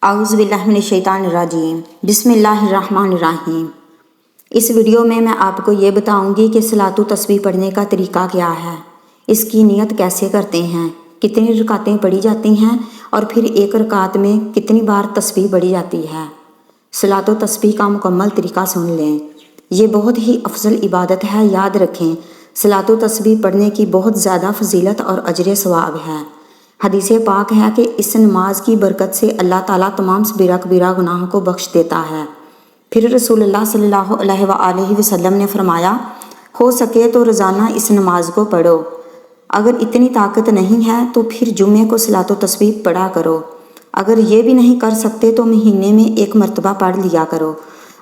اعوذ باللہ من الشیطان الرجیم بسم اللہ الرحمن الرحیم۔ اس ویڈیو میں آپ کو یہ بتاؤں گی کہ صلاۃ و تسبیح پڑھنے کا طریقہ کیا ہے، اس کی نیت کیسے کرتے ہیں، کتنی رکعتیں پڑھی جاتی ہیں اور پھر ایک رکعت میں کتنی بار تسبیح پڑھی جاتی ہے۔ صلاۃ و تسبیح کا مکمل طریقہ سن لیں، یہ بہت ہی افضل عبادت ہے، یاد رکھیں۔ صلاۃ و تسبیح پڑھنے کی بہت زیادہ فضیلت اور اجر ثواب ہے۔ حدیث پاک ہے کہ اس نماز کی برکت سے اللہ تعالیٰ تمام صغیرہ کبیرہ گناہوں کو بخش دیتا ہے۔ پھر رسول اللہ صلی اللہ علیہ وآلہ وسلم نے فرمایا، ہو سکے تو روزانہ اس نماز کو پڑھو۔ اگر اتنی طاقت نہیں ہے تو پھر جمعے کو صلاۃ و تسبیح پڑھا کرو۔ اگر یہ بھی نہیں کر سکتے تو مہینے میں ایک مرتبہ پڑھ لیا کرو۔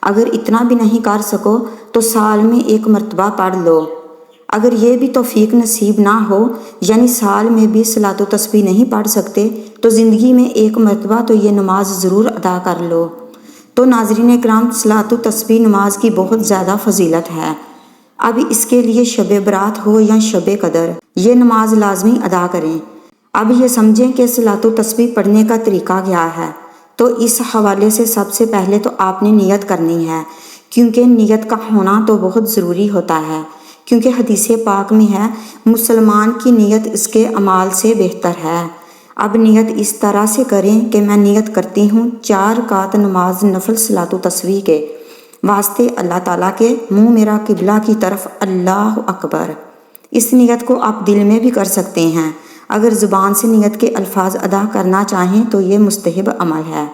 اگر اتنا بھی نہیں کر سکو تو سال میں ایک مرتبہ پڑھ لو۔ اگر یہ بھی توفیق نصیب نہ ہو، یعنی سال میں بھی صلاۃ و تسبیح نہیں پڑھ سکتے، تو زندگی میں ایک مرتبہ تو یہ نماز ضرور ادا کر لو۔ تو ناظرین کرام، صلاۃ و تسبیح نماز کی بہت زیادہ فضیلت ہے۔ اب اس کے لیے شب برات ہو یا شب قدر، یہ نماز لازمی ادا کریں۔ اب یہ سمجھیں کہ صلاۃ و تسبیح پڑھنے کا طریقہ کیا ہے۔ تو اس حوالے سے سب سے پہلے تو آپ نے نیت کرنی ہے، کیونکہ نیت کا ہونا تو بہت ضروری ہوتا ہے، کیونکہ حدیث پاک میں ہے، مسلمان کی نیت اس کے اعمال سے بہتر ہے۔ اب نیت اس طرح سے کریں کہ میں نیت کرتی ہوں 4 رکعت نماز نفل صلاۃ و تسبیح کے واسطے اللہ تعالیٰ کے، منہ میرا قبلہ کی طرف، اللہ اکبر۔ اس نیت کو آپ دل میں بھی کر سکتے ہیں۔ اگر زبان سے نیت کے الفاظ ادا کرنا چاہیں تو یہ مستحب عمل ہے،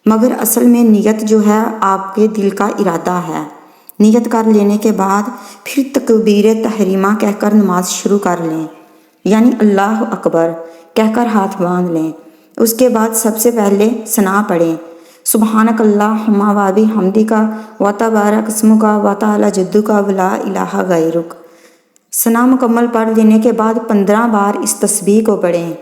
مگر اصل میں نیت جو ہے آپ کے دل کا ارادہ ہے۔ نیت کر لینے کے بعد پھر تکبیر تحریمہ کہہ کر نماز شروع کر لیں، یعنی اللہ اکبر کہہ کر ہاتھ باندھ لیں۔ اس کے بعد سب سے پہلے ثنا پڑھیں، سبحانک اللہم و بحمدک و تبارک اسمک و تعالی جدک و لا الہ غیرک۔ ثنا مکمل پڑھ لینے کے بعد 15 بار اس تسبیح کو پڑھیں،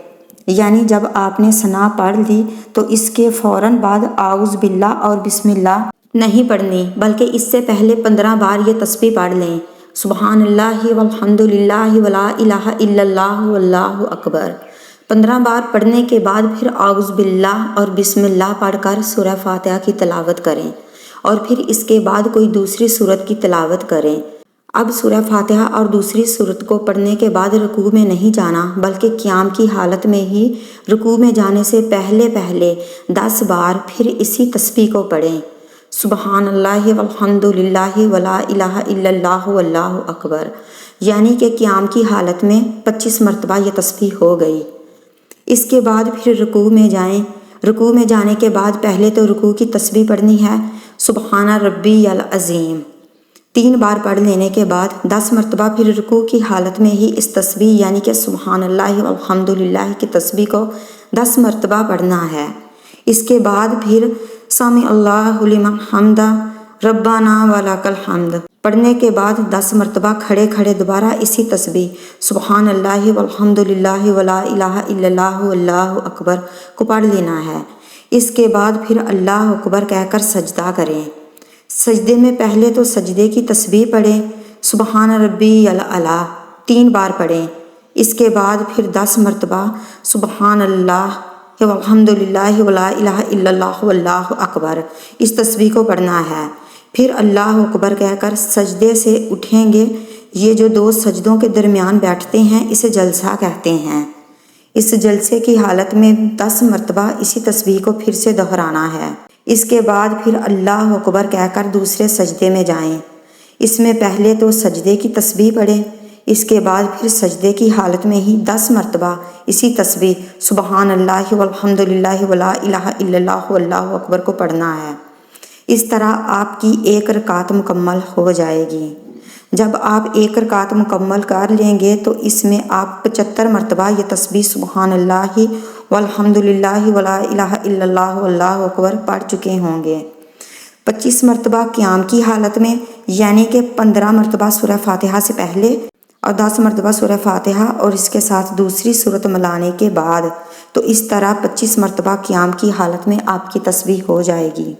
یعنی جب آپ نے ثنا پڑھ لی تو اس کے فوراً بعد اعوذ باللہ اور بسم اللہ نہیں پڑھنی، بلکہ اس سے پہلے 15 بار یہ تسبیح پڑھ لیں، سبحان اللہ والحمد للہ ولا الہ الا اللہ واللہ اکبر۔ 15 بار پڑھنے کے بعد پھر اعوذ باللہ اور بسم اللہ پڑھ کر سورہ فاتحہ کی تلاوت کریں، اور پھر اس کے بعد کوئی دوسری سورت کی تلاوت کریں۔ اب سورہ فاتحہ اور دوسری سورت کو پڑھنے کے بعد رکوع میں نہیں جانا، بلکہ قیام کی حالت میں ہی رکوع میں جانے سے پہلے 10 بار پھر اسی تسبیح کو پڑھیں، سبحان اللہ والحمد للہ ولا الہ الا اللہ واللہ اکبر، یعنی کہ قیام کی حالت میں 25 مرتبہ یہ تسبیح ہو گئی۔ اس کے بعد پھر رکوع میں جائیں۔ رکوع میں جانے کے بعد پہلے تو رکوع کی تسبیح پڑھنی ہے، سبحان ربی العظیم، 3 بار پڑھ لینے کے بعد 10 مرتبہ پھر رکوع کی حالت میں ہی اس تسبیح یعنی کہ سبحان اللہ والحمد للہ کی تسبیح کو 10 مرتبہ پڑھنا ہے۔ اس کے بعد پھر سمع اللہ لمن حمدہ ربنا ولک الحمد پڑھنے کے بعد 10 مرتبہ کھڑے کھڑے دوبارہ اسی تسبیح سبحان اللہ والحمد للہ ولا الہ الا اللہ واللہ اکبر کو پڑھ لینا ہے۔ اس کے بعد پھر اللہ اکبر کہہ کر سجدہ کریں۔ سجدے میں پہلے تو سجدے کی تسبیح پڑھیں، سبحان ربی الاعلیٰ 3 بار پڑھیں۔ اس کے بعد پھر 10 مرتبہ سبحان اللہ والحمد للہ ولا الہ الا اللہ واللہ اکبر اس تسبیح کو پڑھنا ہے۔ پھر اللہ اکبر کہہ کر سجدے سے اٹھیں گے۔ یہ جو 2 سجدوں کے درمیان بیٹھتے ہیں اسے جلسہ کہتے ہیں۔ اس جلسے کی حالت میں 10 مرتبہ اسی تسبیح کو پھر سے دہرانا ہے۔ اس کے بعد پھر اللہ اکبر کہہ کر دوسرے سجدے میں جائیں۔ اس میں پہلے تو سجدے کی تسبیح پڑھیں، اس کے بعد پھر سجدے کی حالت میں ہی 10 مرتبہ اسی تسبیح سبحان اللہ والحمد للہ ولا الہ الا اللہ واللہ اکبر کو پڑھنا ہے۔ اس طرح آپ کی 1 رکعت مکمل ہو جائے گی۔ جب آپ 1 رکعت مکمل کر لیں گے تو اس میں آپ 75 مرتبہ یہ تسبیح سبحان اللہ والحمد للہ ولا الہ الا اللہ واللہ اکبر پڑھ چکے ہوں گے۔ 25 مرتبہ قیام کی حالت میں، یعنی کہ 15 مرتبہ سورہ فاتحہ سے پہلے اور 10 مرتبہ سورہ فاتحہ اور اس کے ساتھ دوسری سورت ملانے کے بعد، تو اس طرح 25 مرتبہ قیام کی حالت میں آپ کی تسبیح ہو جائے گی۔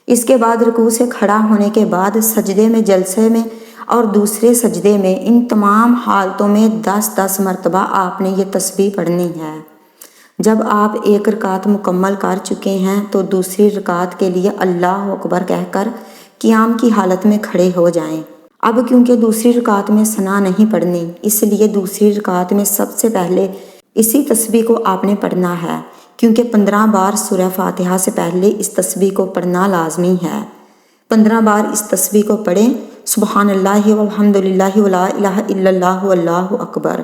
اس کے بعد رکوع سے کھڑا ہونے کے بعد سجدے میں، جلسے میں اور دوسرے سجدے میں، ان تمام حالتوں میں 10 مرتبہ آپ نے یہ تسبیح پڑھنی ہے۔ جب آپ ایک رکعت مکمل کر چکے ہیں تو دوسری رکعت کے لیے اللہ اکبر کہہ کر قیام کی حالت میں کھڑے ہو جائیں۔ اب کیونکہ دوسری رکعت میں ثنا نہیں پڑھنی، اس لیے دوسری رکعت میں سب سے پہلے اسی تسبیح کو آپ نے پڑھنا ہے، کیونکہ 15 بار سورہ فاتحہ سے پہلے اس تسبیح کو پڑھنا لازمی ہے۔ 15 بار اس تسبیح کو پڑھیں، سبحان اللہ والحمد للہ ولا الہ الا اللہ واللہ اکبر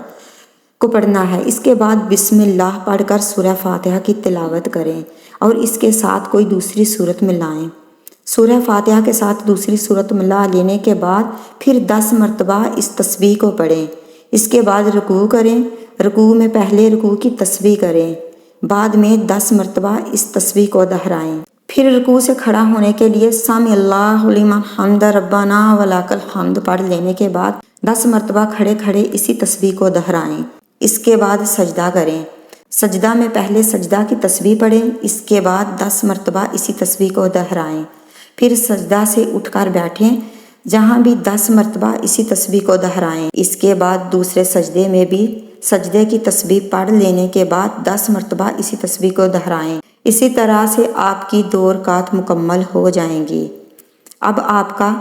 کو پڑھنا ہے۔ اس کے بعد بسم اللہ پڑھ کر سورہ فاتحہ کی تلاوت کریں اور اس کے ساتھ کوئی دوسری سورت ملائیں۔ سورہ فاتحہ کے ساتھ دوسری سورت ملا لینے کے بعد پھر 10 مرتبہ اس تسبیح کو پڑھیں۔ اس کے بعد رکوع کریں، رکوع میں پہلے رکوع کی تسبیح کریں، بعد میں 10 مرتبہ اس تسبیح کو دہرائیں۔ پھر رکوع سے کھڑا ہونے کے لیے سمی اللہ لمن حمد ربنا ولک الحمد پڑھ لینے کے بعد 10 مرتبہ کھڑے کھڑے اسی تسبیح کو دہرائیں۔ اس کے بعد سجدہ کریں، سجدہ میں پہلے سجدہ کی تسبیح پڑھیں، اس کے بعد 10 مرتبہ اسی تسبیح کو دہرائیں۔ پھر سجدہ سے اٹھ کر بیٹھیں، جہاں بھی 10 مرتبہ اسی تسبیح کو دہرائیں۔ اس کے بعد دوسرے سجدے میں بھی سجدے کی تسبیح پڑھ لینے کے بعد 10 مرتبہ اسی تسبیح کو دہرائیں۔ اسی طرح سے آپ کی 2 رکعت مکمل ہو جائیں گی۔ اب آپ کا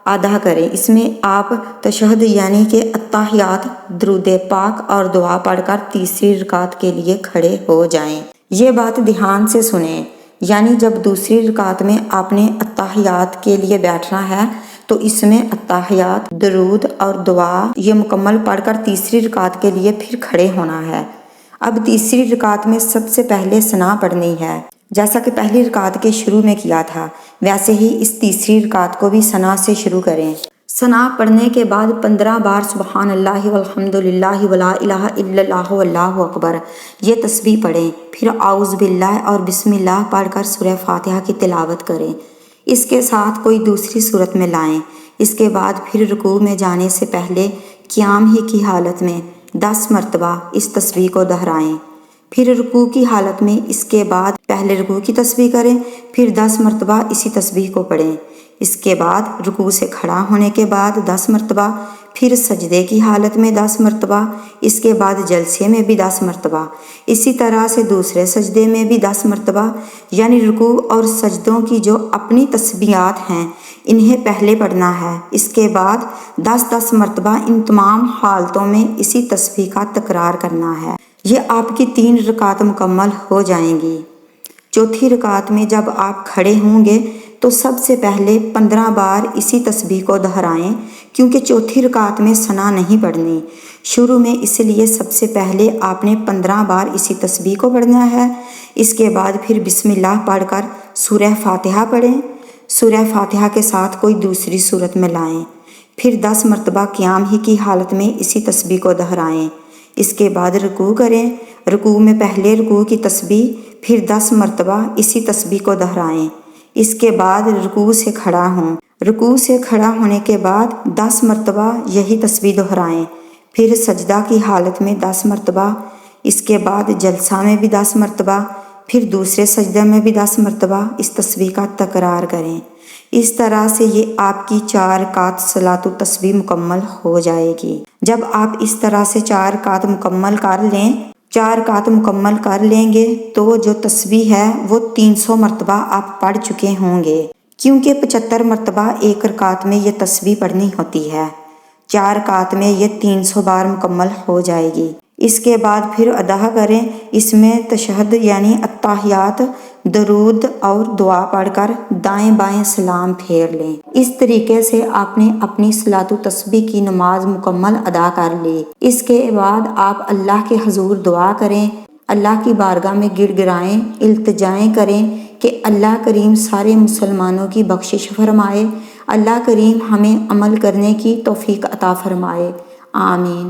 ادا کریں، اس میں آپ تشہد یعنی کہ اتحیات، درود پاک اور دعا پڑھ کر تیسری رکعت کے لیے کھڑے ہو جائیں۔ یہ بات دھیان سے سنیں، یعنی جب دوسری رکعت میں آپ نے اتحیات کے لیے بیٹھنا ہے تو اس میں اتحیات، درود اور دعا یہ مکمل پڑھ کر تیسری رکعت کے لیے پھر کھڑے ہونا ہے۔ اب تیسری رکعت میں سب سے پہلے ثنا پڑھنی ہے، جیسا کہ پہلی رکعت کے شروع میں کیا تھا ویسے ہی اس تیسری رکعت کو بھی ثنا سے شروع کریں۔ ثنا پڑھنے کے بعد 15 بار سبحان اللہ والحمد للہ ولا الہ الا اللہ واللہ اکبر یہ تسبیح پڑھیں، پھر اعوذ باللہ اور بسم اللہ پڑھ کر سورہ فاتحہ کی تلاوت کریں، اس کے ساتھ کوئی دوسری سورت میں لائیں۔ اس کے بعد پھر رکوع میں جانے سے پہلے قیام ہی کی حالت میں 10 مرتبہ اس تسبیح کو دہرائیں۔ پھر رکوع کی حالت میں اس کے بعد پہلے رکوع کی تسبیح کریں، پھر 10 مرتبہ اسی تسبیح کو پڑھیں۔ اس کے بعد رکوع سے کھڑا ہونے کے بعد 10 مرتبہ، پھر سجدے کی حالت میں 10 مرتبہ، اس کے بعد جلسے میں بھی 10 مرتبہ، اسی طرح سے دوسرے سجدے میں بھی 10 مرتبہ، یعنی رکوع اور سجدوں کی جو اپنی تسبیحات ہیں انہیں پہلے پڑھنا ہے۔ اس کے بعد 10 مرتبہ ان تمام حالتوں میں اسی تسبیح کا تکرار کرنا ہے۔ یہ آپ کی 3 رکعت مکمل ہو جائیں گی۔ چوتھی رکعت میں جب آپ کھڑے ہوں گے تو سب سے پہلے 15 بار اسی تسبیح کو دہرائیں، کیونکہ چوتھی رکعت میں ثنا نہیں پڑھنی شروع میں، اس لیے سب سے پہلے آپ نے 15 بار اسی تسبیح کو پڑھنا ہے۔ اس کے بعد پھر بسم اللہ پڑھ کر سورہ فاتحہ پڑھیں، سورہ فاتحہ کے ساتھ کوئی دوسری سورت میں لائیں، پھر 10 مرتبہ قیام ہی کی حالت میں اسی تسبیح کو دہرائیں۔ اس کے بعد رکوع کریں، رکوع میں پہلے رکوع کی تسبیح، پھر 10 مرتبہ اسی تسبیح کو دہرائیں۔ اس کے بعد رکوع سے کھڑا ہوں، رکوع سے کھڑا ہونے کے بعد 10 مرتبہ یہی تسبیح دہرائیں، پھر سجدہ کی حالت میں 10 مرتبہ، اس کے بعد جلسہ میں بھی 10 مرتبہ، پھر دوسرے سجدہ میں بھی 10 مرتبہ اس تسبیح کا تکرار کریں۔ اس طرح سے یہ آپ کی 4 رکعت صلاۃ التسبیح مکمل ہو جائے گی۔ جب آپ اس طرح سے 4 رکعت مکمل کر لیں، 4 رکعت مکمل کر لیں گے تو جو تسبیح ہے وہ 300 مرتبہ آپ پڑھ چکے ہوں گے، کیونکہ 75 مرتبہ ایک رکعت میں یہ تسبیح پڑھنی ہوتی ہے۔ 4 رکعت میں یہ 300 بار مکمل ہو جائے گی۔ اس کے بعد پھر ادا کریں، اس میں تشہد یعنی اتحیات، درود اور دعا پڑھ کر دائیں بائیں سلام پھیر لیں۔ اس طریقے سے آپ نے اپنی صلاۃ التسبیح کی نماز مکمل ادا کر لی۔ اس کے بعد آپ اللہ کے حضور دعا کریں، اللہ کی بارگاہ میں گڑ گڑائیں، التجائیں کریں کہ اللہ کریم سارے مسلمانوں کی بخشش فرمائے، اللہ کریم ہمیں عمل کرنے کی توفیق عطا فرمائے، آمین۔